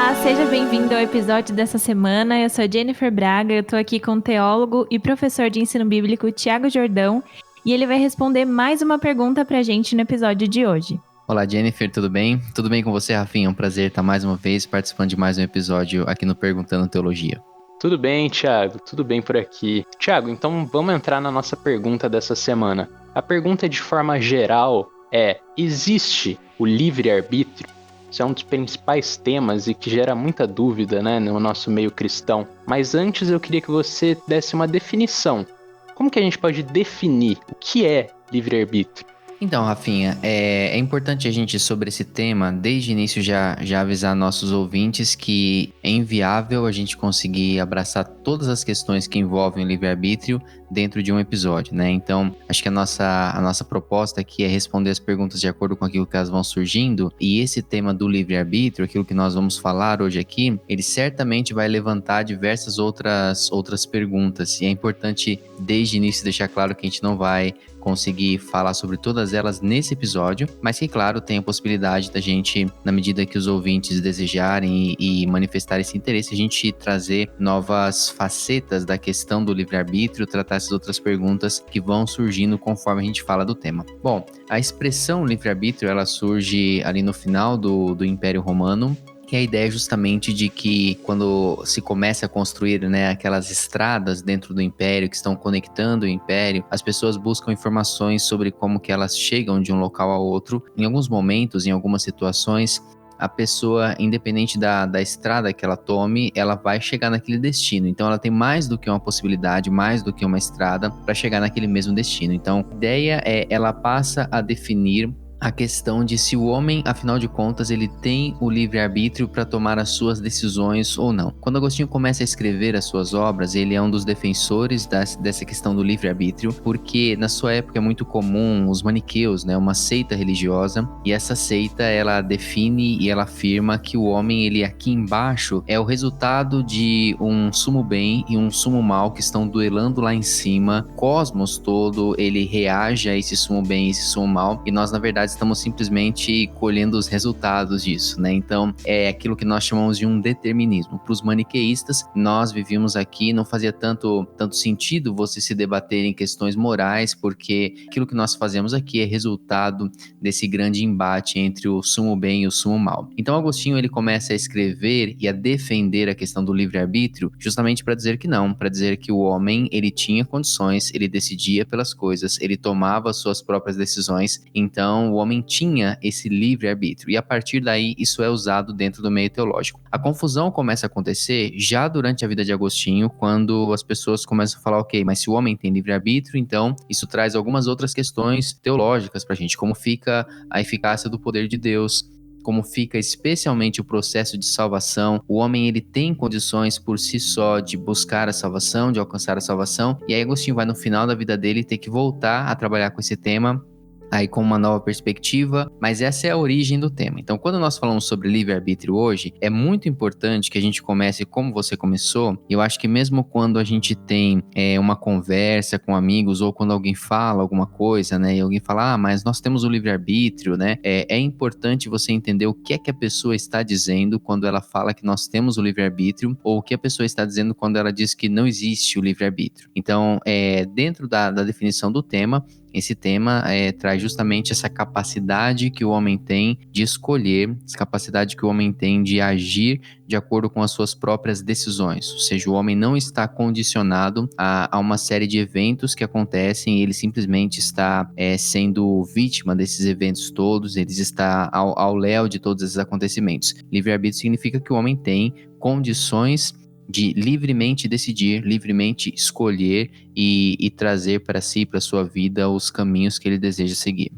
Olá, seja bem-vindo ao episódio dessa semana. Eu sou a Jennifer Braga, eu tô aqui com o teólogo e professor de ensino bíblico Tiago Jordão e ele vai responder mais uma pergunta pra gente no episódio de hoje. Olá, Jennifer, tudo bem? Tudo bem com você, Rafinha? É um prazer estar mais uma vez participando de mais um episódio aqui no Perguntando Teologia. Tudo bem, Thiago? Tudo bem por aqui. Thiago, então vamos entrar na nossa pergunta dessa semana. A pergunta de forma geral é: existe o livre-arbítrio? Isso é um dos principais temas e que gera muita dúvida, né, no nosso meio cristão. Mas antes eu queria que você desse uma definição. Como que a gente pode definir o que é livre-arbítrio? Então, Rafinha, é importante a gente, sobre esse tema, desde o início já avisar nossos ouvintes que é inviável a gente conseguir abraçar todas as questões que envolvem o livre-arbítrio dentro de um episódio, né? Então, acho que a nossa proposta aqui é responder as perguntas de acordo com aquilo que elas vão surgindo, e esse tema do livre-arbítrio, aquilo que nós vamos falar hoje aqui, ele certamente vai levantar diversas outras perguntas, e é importante, desde o início, deixar claro que a gente não vai conseguir falar sobre todas elas nesse episódio, mas que, claro, tem a possibilidade da gente, na medida que os ouvintes desejarem e manifestar esse interesse, a gente trazer novas facetas da questão do livre-arbítrio, tratar essas outras perguntas que vão surgindo conforme a gente fala do tema. Bom, a expressão livre-arbítrio, ela surge ali no final do Império Romano, que é a ideia justamente de que quando se começa a construir, né, aquelas estradas dentro do império que estão conectando o império, as pessoas buscam informações sobre como que elas chegam de um local a outro. Em alguns momentos, em algumas situações, a pessoa, independente da estrada que ela tome, ela vai chegar naquele destino. Então ela tem mais do que uma possibilidade, mais do que uma estrada para chegar naquele mesmo destino. Então a ideia é, ela passa a definir a questão de se o homem, afinal de contas, ele tem o livre-arbítrio para tomar as suas decisões ou não. Quando Agostinho começa a escrever as suas obras, ele é um dos defensores dessa questão do livre-arbítrio, porque na sua época é muito comum os maniqueus, né, uma seita religiosa, e essa seita, ela define e ela afirma que o homem, ele aqui embaixo, é o resultado de um sumo bem e um sumo mal que estão duelando lá em cima. O cosmos todo, ele reage a esse sumo bem e esse sumo mal, e nós, na verdade, estamos simplesmente colhendo os resultados disso, né? Então, é aquilo que nós chamamos de um determinismo. Para os maniqueístas, nós vivíamos aqui, não fazia tanto sentido você se debater em questões morais, porque aquilo que nós fazemos aqui é resultado desse grande embate entre o sumo bem e o sumo mal. Então, Agostinho, ele começa a escrever e a defender a questão do livre-arbítrio, justamente para dizer que não, para dizer que o homem, ele tinha condições, ele decidia pelas coisas, ele tomava as suas próprias decisões, então o homem tinha esse livre-arbítrio, e a partir daí isso é usado dentro do meio teológico. A confusão começa a acontecer já durante a vida de Agostinho, quando as pessoas começam a falar, ok, mas se o homem tem livre-arbítrio, então isso traz algumas outras questões teológicas pra gente, como fica a eficácia do poder de Deus, como fica especialmente o processo de salvação. O homem, ele tem condições por si só de buscar a salvação, de alcançar a salvação, e aí Agostinho vai no final da vida dele ter que voltar a trabalhar com esse tema, aí com uma nova perspectiva, mas essa é a origem do tema. Então, quando nós falamos sobre livre-arbítrio hoje, é muito importante que a gente comece como você começou. Eu acho que mesmo quando a gente tem uma conversa com amigos, ou quando alguém fala alguma coisa, né, e alguém fala, mas nós temos o livre-arbítrio, né, é importante você entender o que é que a pessoa está dizendo quando ela fala que nós temos o livre-arbítrio, ou o que a pessoa está dizendo quando ela diz que não existe o livre-arbítrio. Então, dentro da definição do tema, esse tema traz justamente essa capacidade que o homem tem de escolher, essa capacidade que o homem tem de agir de acordo com as suas próprias decisões. Ou seja, o homem não está condicionado a uma série de eventos que acontecem, ele simplesmente está sendo vítima desses eventos todos, ele está ao léu de todos esses acontecimentos. Livre-arbítrio significa que o homem tem condições de livremente decidir, livremente escolher e trazer para si, para sua vida, os caminhos que ele deseja seguir.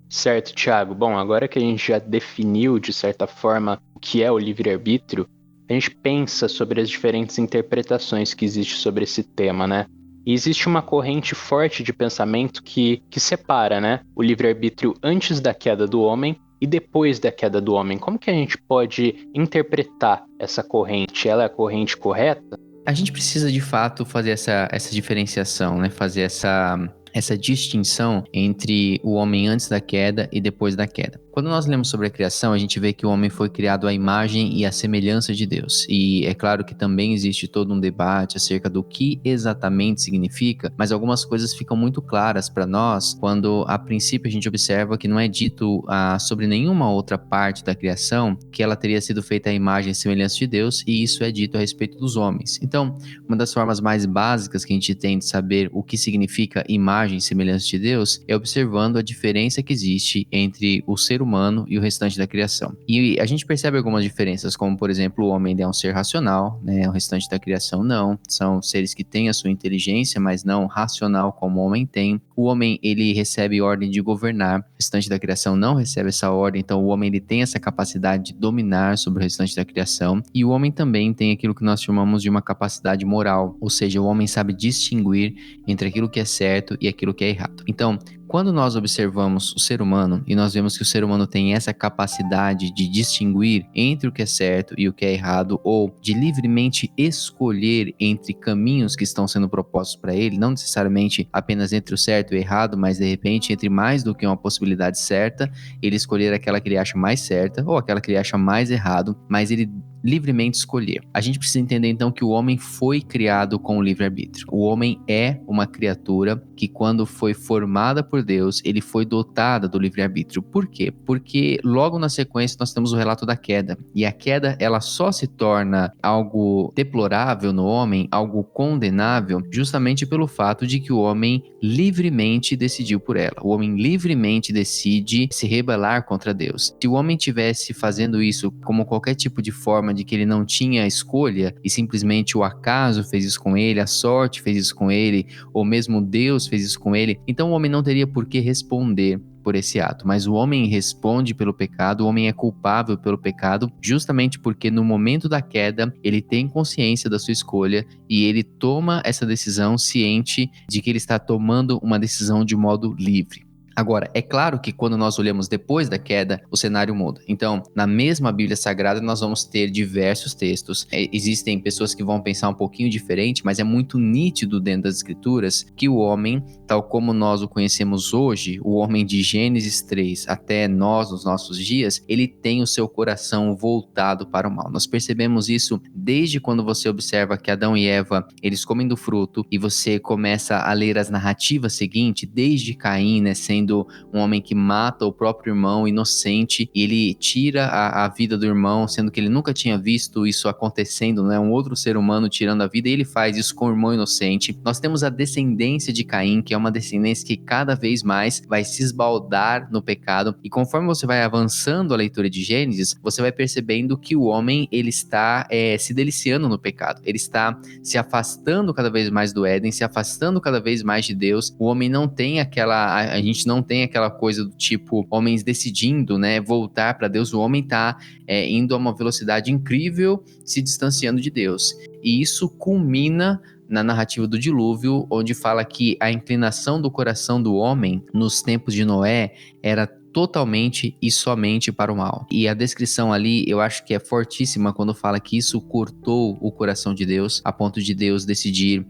Certo, Thiago. Bom, agora que a gente já definiu, de certa forma, o que é o livre-arbítrio, a gente pensa sobre as diferentes interpretações que existem sobre esse tema, né? E existe uma corrente forte de pensamento que separa, né, o livre-arbítrio antes da queda do homem e depois da queda do homem. Como que a gente pode interpretar essa corrente? Ela é a corrente correta? A gente precisa, de fato, fazer essa diferenciação, né? Fazer essa distinção entre o homem antes da queda e depois da queda. Quando nós lemos sobre a criação, a gente vê que o homem foi criado à imagem e à semelhança de Deus. E é claro que também existe todo um debate acerca do que exatamente significa, mas algumas coisas ficam muito claras para nós quando, a princípio, a gente observa que não é dito sobre nenhuma outra parte da criação que ela teria sido feita à imagem e semelhança de Deus, e isso é dito a respeito dos homens. Então, uma das formas mais básicas que a gente tem de saber o que significa imagem e semelhança de Deus é observando a diferença que existe entre o ser humano e o restante da criação. E a gente percebe algumas diferenças, como por exemplo, o homem é um ser racional, né? O restante da criação não. São seres que têm a sua inteligência, mas não racional como o homem tem. O homem, ele recebe ordem de governar, o restante da criação não recebe essa ordem, então o homem ele tem essa capacidade de dominar sobre o restante da criação. E o homem também tem aquilo que nós chamamos de uma capacidade moral, ou seja, o homem sabe distinguir entre aquilo que é certo e aquilo que é errado. Então, quando nós observamos o ser humano e nós vemos que o ser humano tem essa capacidade de distinguir entre o que é certo e o que é errado, ou de livremente escolher entre caminhos que estão sendo propostos para ele, não necessariamente apenas entre o certo e o errado, mas de repente entre mais do que uma possibilidade certa, ele escolher aquela que ele acha mais certa ou aquela que ele acha mais errado, mas ele livremente escolher. A gente precisa entender então que o homem foi criado com o livre-arbítrio. O homem é uma criatura que, quando foi formada por Deus, ele foi dotada do livre-arbítrio. Por quê? Porque logo na sequência nós temos o relato da queda. E a queda, ela só se torna algo deplorável no homem, algo condenável, justamente pelo fato de que o homem livremente decidiu por ela. O homem livremente decide se rebelar contra Deus. Se o homem tivesse fazendo isso como qualquer tipo de forma de que ele não tinha escolha e simplesmente o acaso fez isso com ele, a sorte fez isso com ele, ou mesmo Deus fez isso com ele, então o homem não teria por que responder por esse ato. Mas o homem responde pelo pecado, o homem é culpável pelo pecado, justamente porque no momento da queda ele tem consciência da sua escolha e ele toma essa decisão ciente de que ele está tomando uma decisão de modo livre. Agora, é claro que quando nós olhamos depois da queda, o cenário muda. Então, na mesma Bíblia Sagrada, nós vamos ter diversos textos. Existem pessoas que vão pensar um pouquinho diferente, mas é muito nítido dentro das Escrituras que o homem, tal como nós o conhecemos hoje, o homem de Gênesis 3 até nós, nos nossos dias, ele tem o seu coração voltado para o mal. Nós percebemos isso desde quando você observa que Adão e Eva, eles comem do fruto, e você começa a ler as narrativas seguintes, desde Caim, né, sendo um homem que mata o próprio irmão inocente, e ele tira a vida do irmão, sendo que ele nunca tinha visto isso acontecendo, né? Um outro ser humano tirando a vida, e ele faz isso com o irmão inocente. Nós temos a descendência de Caim, que é uma descendência que cada vez mais vai se esbaldar no pecado, e conforme você vai avançando a leitura de Gênesis, você vai percebendo que o homem, ele está se deliciando no pecado, ele está se afastando cada vez mais do Éden, se afastando cada vez mais de Deus. O homem não tem a gente não tem aquela coisa do tipo homens decidindo, né, voltar para Deus. O homem está indo a uma velocidade incrível, se distanciando de Deus. E isso culmina na narrativa do dilúvio, onde fala que a inclinação do coração do homem nos tempos de Noé era totalmente e somente para o mal. E a descrição ali, eu acho que é fortíssima quando fala que isso cortou o coração de Deus, a ponto de Deus decidir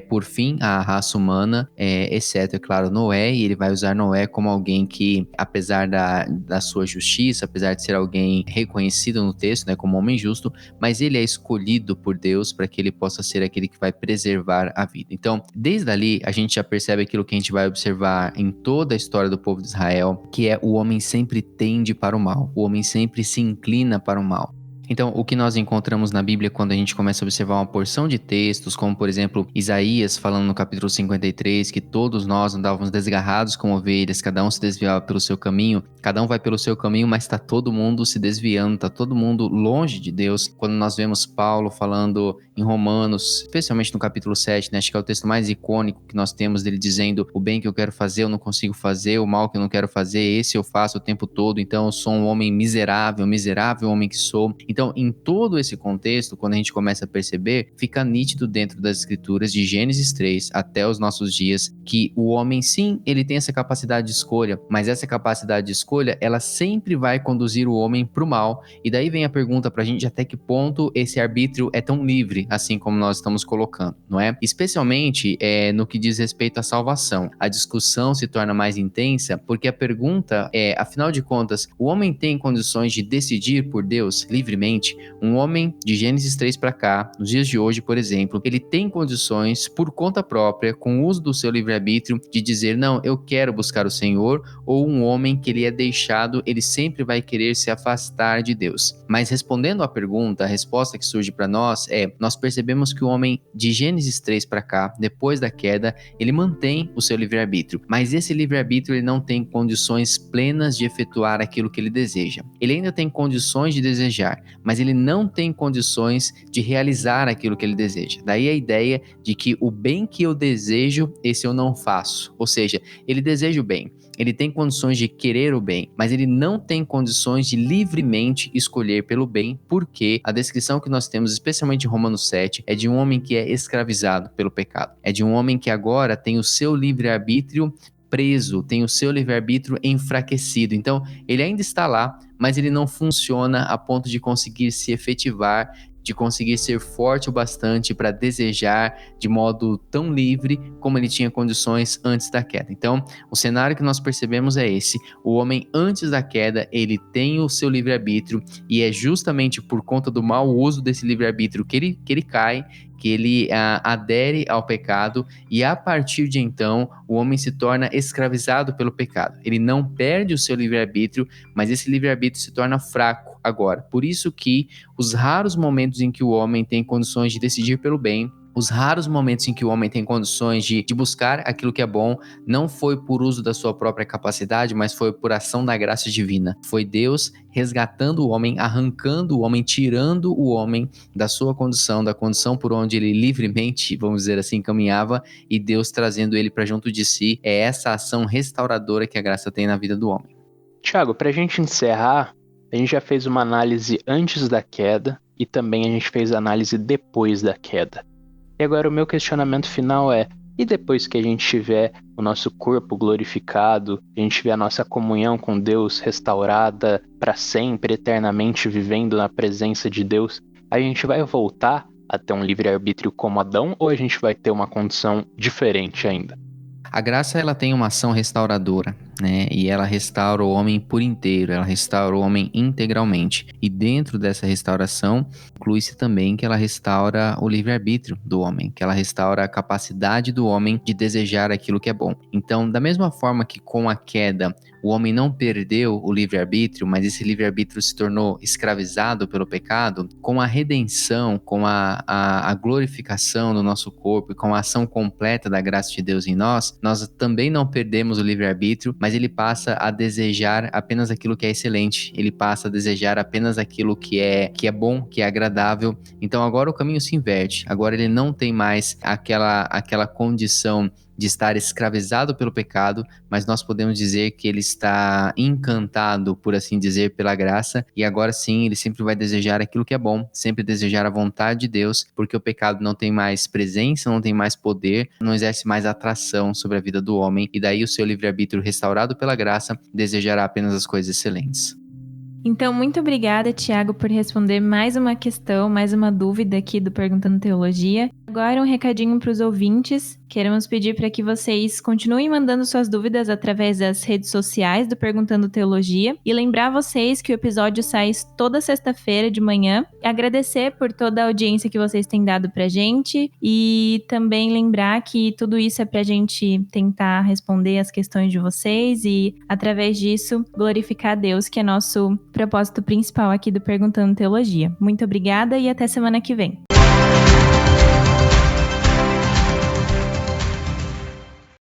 por fim a raça humana, exceto, é claro, Noé, e ele vai usar Noé como alguém que, apesar da sua justiça, apesar de ser alguém reconhecido no texto, né, como homem justo, mas ele é escolhido por Deus para que ele possa ser aquele que vai preservar a vida. Então, desde ali, a gente já percebe aquilo que a gente vai observar em toda a história do povo de Israel, que é o homem sempre tende para o mal, o homem sempre se inclina para o mal. Então, o que nós encontramos na Bíblia quando a gente começa a observar uma porção de textos, como por exemplo, Isaías falando no capítulo 53, que todos nós andávamos desgarrados como ovelhas, cada um se desviava pelo seu caminho, cada um vai pelo seu caminho, mas está todo mundo se desviando, está todo mundo longe de Deus. Quando nós vemos Paulo falando em Romanos, especialmente no capítulo 7, né, acho que é o texto mais icônico que nós temos dele dizendo: o bem que eu quero fazer eu não consigo fazer, o mal que eu não quero fazer, esse eu faço o tempo todo, então eu sou um homem miserável, miserável homem que sou. Então, em todo esse contexto, quando a gente começa a perceber, fica nítido dentro das escrituras de Gênesis 3 até os nossos dias, que o homem, sim, ele tem essa capacidade de escolha, mas essa capacidade de escolha, ela sempre vai conduzir o homem para o mal. E daí vem a pergunta pra gente até que ponto esse arbítrio é tão livre, assim como nós estamos colocando, não é? Especialmente no que diz respeito à salvação. A discussão se torna mais intensa porque a pergunta é, afinal de contas, o homem tem condições de decidir por Deus livremente? Um homem de Gênesis 3 para cá, nos dias de hoje, por exemplo, ele tem condições por conta própria, com o uso do seu livre-arbítrio, de dizer, não, eu quero buscar o Senhor, ou um homem que ele é deixado, ele sempre vai querer se afastar de Deus. Mas respondendo à pergunta, a resposta que surge para nós é, nós percebemos que o homem de Gênesis 3 para cá, depois da queda, ele mantém o seu livre-arbítrio, mas esse livre-arbítrio ele não tem condições plenas de efetuar aquilo que ele deseja. Ele ainda tem condições de desejar, mas ele não tem condições de realizar aquilo que ele deseja. Daí a ideia de que o bem que eu desejo, esse eu não faço. Ou seja, ele deseja o bem, ele tem condições de querer o bem, mas ele não tem condições de livremente escolher pelo bem, porque a descrição que nós temos, especialmente em Romanos 7, é de um homem que é escravizado pelo pecado. É de um homem que agora tem o seu livre-arbítrio preso, tem o seu livre-arbítrio enfraquecido. Então, ele ainda está lá, mas ele não funciona a ponto de conseguir se efetivar, de conseguir ser forte o bastante para desejar de modo tão livre como ele tinha condições antes da queda. Então, o cenário que nós percebemos é esse. O homem, antes da queda, ele tem o seu livre-arbítrio e é justamente por conta do mau uso desse livre-arbítrio que ele cai, que ele adere ao pecado e a partir de então o homem se torna escravizado pelo pecado. Ele não perde o seu livre-arbítrio, mas esse livre-arbítrio se torna fraco agora. Por isso que os raros momentos em que o homem tem condições de decidir pelo bem, os raros momentos em que o homem tem condições de buscar aquilo que é bom, não foi por uso da sua própria capacidade, mas foi por ação da graça divina. Foi Deus resgatando o homem, arrancando o homem, tirando o homem da sua condição, da condição por onde ele livremente, vamos dizer assim, caminhava, e Deus trazendo ele para junto de si. É essa ação restauradora que a graça tem na vida do homem. Tiago, para a gente encerrar, a gente já fez uma análise antes da queda e também a gente fez a análise depois da queda. E agora o meu questionamento final é, e depois que a gente tiver o nosso corpo glorificado, a gente tiver a nossa comunhão com Deus restaurada para sempre, eternamente vivendo na presença de Deus, a gente vai voltar a ter um livre-arbítrio como Adão ou a gente vai ter uma condição diferente ainda? A graça, ela tem uma ação restauradora, né? E ela restaura o homem por inteiro, ela restaura o homem integralmente. E dentro dessa restauração, inclui-se também que ela restaura o livre-arbítrio do homem, que ela restaura a capacidade do homem de desejar aquilo que é bom. Então, da mesma forma que com a queda, o homem não perdeu o livre-arbítrio, mas esse livre-arbítrio se tornou escravizado pelo pecado, com a redenção, com a glorificação do nosso corpo e com a ação completa da graça de Deus em nós também não perdemos o livre-arbítrio, mas ele passa a desejar apenas aquilo que é excelente, ele passa a desejar apenas aquilo que é bom, que é agradável. Então agora o caminho se inverte, agora ele não tem mais aquela condição de estar escravizado pelo pecado, mas nós podemos dizer que ele está encantado, por assim dizer, pela graça, e agora sim ele sempre vai desejar aquilo que é bom, sempre desejar a vontade de Deus, porque o pecado não tem mais presença, não tem mais poder, não exerce mais atração sobre a vida do homem, e daí o seu livre-arbítrio restaurado pela graça desejará apenas as coisas excelentes. Então, muito obrigada, Tiago, por responder mais uma questão, mais uma dúvida aqui do Perguntando Teologia. Agora um recadinho para os ouvintes. Queremos pedir para que vocês continuem mandando suas dúvidas através das redes sociais do Perguntando Teologia e lembrar vocês que o episódio sai toda sexta-feira de manhã. Agradecer por toda a audiência que vocês têm dado pra gente e também lembrar que tudo isso é pra gente tentar responder as questões de vocês e, através disso, glorificar a Deus, que é nosso propósito principal aqui do Perguntando Teologia. Muito obrigada e até semana que vem.